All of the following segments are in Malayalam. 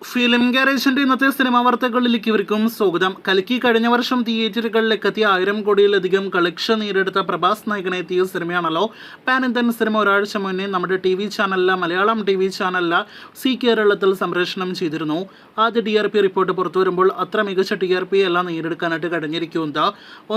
ഫിലിം ഗാരേജിന്റെ ഇന്നത്തെ സിനിമാ വാർത്തകളിലേക്ക് ഇവർക്കും സ്വാഗതം. കൽക്കി കഴിഞ്ഞ വർഷം തിയേറ്ററുകളിലേക്ക് എത്തിയ 1000 കോടിയിലധികം കളക്ഷൻ നേടിയെടുത്ത പ്രഭാസ് നായകനെ എത്തിയ സിനിമയാണല്ലോ പാൻ ഇന്ത്യൻ സിനിമ. ഒരാഴ്ച മുന്നേ നമ്മുടെ TV ചാനലിൽ മലയാളം TV ചാനലിൽ സി കേരളത്തിൽ സംപ്രേഷണം ചെയ്തിരുന്നു. ആദ്യ TRP റിപ്പോർട്ട് പുറത്തു വരുമ്പോൾ അത്ര മികച്ച TRP എല്ലാം നേടിയെടുക്കാനായിട്ട് കഴിഞ്ഞിരിക്കുന്നത്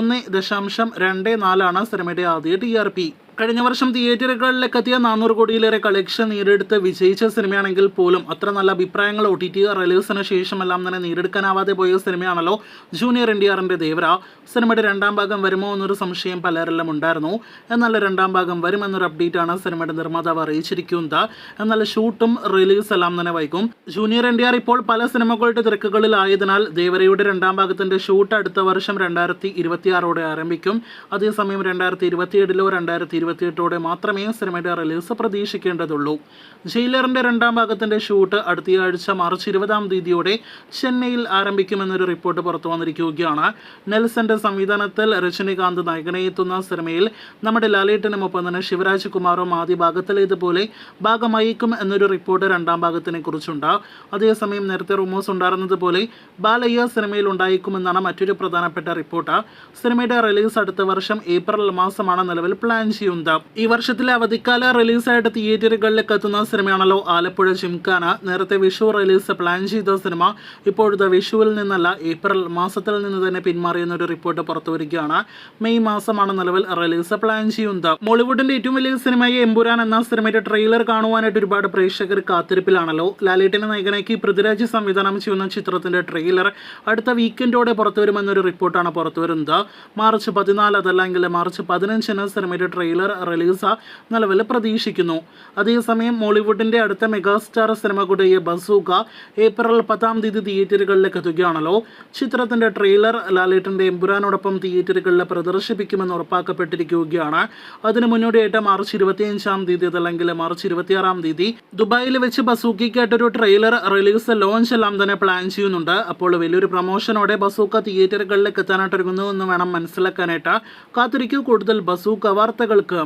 1.24 സിനിമയുടെ ആദ്യ TRP. കഴിഞ്ഞ വർഷം തിയേറ്ററുകളിലേക്ക് എത്തിയ 400 കോടിയിലേറെ കളക്ഷൻ നേടിയെടുത്ത് വിജയിച്ച സിനിമയാണെങ്കിൽ പോലും അത്ര നല്ല അഭിപ്രായങ്ങൾ OTT റിലീസിന് ശേഷമെല്ലാം തന്നെ നേടിയെടുക്കാനാവാതെ പോയ സിനിമയാണല്ലോ ജൂനിയർ NTRന്റെ ദേവര. സിനിമയുടെ രണ്ടാം ഭാഗം വരുമോ എന്നൊരു സംശയം പലരെല്ലാം ഉണ്ടായിരുന്നു. എന്നാൽ രണ്ടാം ഭാഗം വരുമെന്നൊരു അപ്ഡേറ്റാണ് സിനിമയുടെ നിർമ്മാതാവ് അറിയിച്ചിരിക്കുന്നത്. എന്നാൽ ഷൂട്ടും റിലീസ് എല്ലാം തന്നെ വൈകും. ജൂനിയർ NTR ഇപ്പോൾ പല സിനിമകളുടെ തിരക്കുകളിലായതിനാൽ ദേവരയുടെ രണ്ടാം ഭാഗത്തിന്റെ ഷൂട്ട് അടുത്ത വർഷം 2026 ആരംഭിക്കും. അതേസമയം 2027 2028 മാത്രമേ സിനിമയുടെ റിലീസ് പ്രതീക്ഷിക്കേണ്ടതുള്ളൂ. ജയിലറിന്റെ രണ്ടാം ഭാഗത്തിന്റെ ഷൂട്ട് അടുത്തയാഴ്ച മാർച്ച് 20 ചെന്നൈയിൽ ആരംഭിക്കുമെന്നൊരു റിപ്പോർട്ട് പുറത്തു വന്നിരിക്കുകയാണ്. നെൽസന്റെ സംവിധാനത്തിൽ രജനികാന്ത് നായകനെ എത്തുന്ന സിനിമയിൽ നമ്മുടെ ലാലേട്ടനും ഒപ്പം തന്നെ ശിവരാജ് കുമാറും ആദ്യ ഭാഗത്തിലേതുപോലെ ഭാഗമായിരിക്കും എന്നൊരു റിപ്പോർട്ട് രണ്ടാം ഭാഗത്തിനെ കുറിച്ചുണ്ട്. അതേസമയം നേരത്തെ റൂമേഴ്സ് ഉണ്ടായിരുന്നതുപോലെ ബാലയ്യ സിനിമയിൽ ഉണ്ടായിരിക്കുമെന്നാണ് മറ്റൊരു പ്രധാനപ്പെട്ട റിപ്പോർട്ട്. സിനിമയുടെ റിലീസ് അടുത്ത വർഷം ഏപ്രിൽ മാസമാണ് നിലവിൽ പ്ലാൻ ചെയ്യുന്നത്. ഈ വർഷത്തിലെ അവധിക്കാല റിലീസായിട്ട് തിയേറ്ററുകളിലേക്ക് എത്തുന്ന സിനിമയാണല്ലോ ആലപ്പുഴ ജിംഖാന. നേരത്തെ വിഷു റിലീസ് പ്ലാൻ ചെയ്ത സിനിമ ഇപ്പോഴത്തെ വിഷുവിൽ നിന്നല്ല ഏപ്രിൽ മാസത്തിൽ നിന്ന് തന്നെ പിന്മാറിയെന്നൊരു റിപ്പോർട്ട് പുറത്തു വരികയാണ്. മെയ് മാസമാണ് നിലവിൽ റിലീസ് പ്ലാൻ ചെയ്യുന്നത്. മോളിവുഡിന്റെ ഏറ്റവും വലിയ സിനിമയായ എമ്പുരാൻ എന്ന സിനിമയുടെ ട്രെയിലർ കാണുവാനായിട്ട് ഒരുപാട് പ്രേക്ഷകർ കാത്തിരിപ്പിലാണല്ലോ. ലാലേട്ടനെ നായകനാക്കി പൃഥ്വിരാജ് സംവിധാനം ചെയ്യുന്ന ചിത്രത്തിന്റെ ട്രെയിലർ അടുത്ത വീക്കെൻഡോടെ പുറത്തു വരുമെന്നൊരു റിപ്പോർട്ടാണ് പുറത്തു വരുന്നത്. മാർച്ച് 14 അതല്ലെങ്കിൽ മാർച്ച് 15 സിനിമയുടെ ട്രെയിലർ റിലീസ് നിലവിൽ പ്രതീക്ഷിക്കുന്നു. അതേസമയം മോളിവുഡിന്റെ അടുത്ത മെഗാസ്റ്റാർ സിനിമ കൂടിയ ബസൂക്ക ഏപ്രിൽ 10 തിയേറ്ററുകളിലേക്ക് എത്തുകയാണല്ലോ. ചിത്രത്തിന്റെ ട്രെയിലർ ലാലേട്ടന്റെ എമ്പുരാനോടൊപ്പം തിയേറ്ററുകളിൽ പ്രദർശിപ്പിക്കുമെന്ന് ഉറപ്പാക്കപ്പെട്ടിരിക്കുകയാണ്. അതിന് മുന്നോടിയായിട്ട് മാർച്ച് 25 അതല്ലെങ്കിൽ മാർച്ച് 26 ദുബായിൽ വെച്ച് ബസൂക്കയ്ക്കായിട്ടൊരു ട്രെയിലർ റിലീസ് ലോഞ്ച് എല്ലാം തന്നെ പ്ലാൻ ചെയ്യുന്നുണ്ട്. അപ്പോൾ വലിയൊരു പ്രൊമോഷനോടെ ബസൂക്ക തിയേറ്ററുകളിലേക്ക് എത്താനായിട്ട് ഒരുങ്ങുന്നു എന്ന് വേണം മനസ്സിലാക്കാനായിട്ട്. കാത്തിരിക്കൂ കൂടുതൽ ബസൂക്ക വാർത്തകൾക്ക്.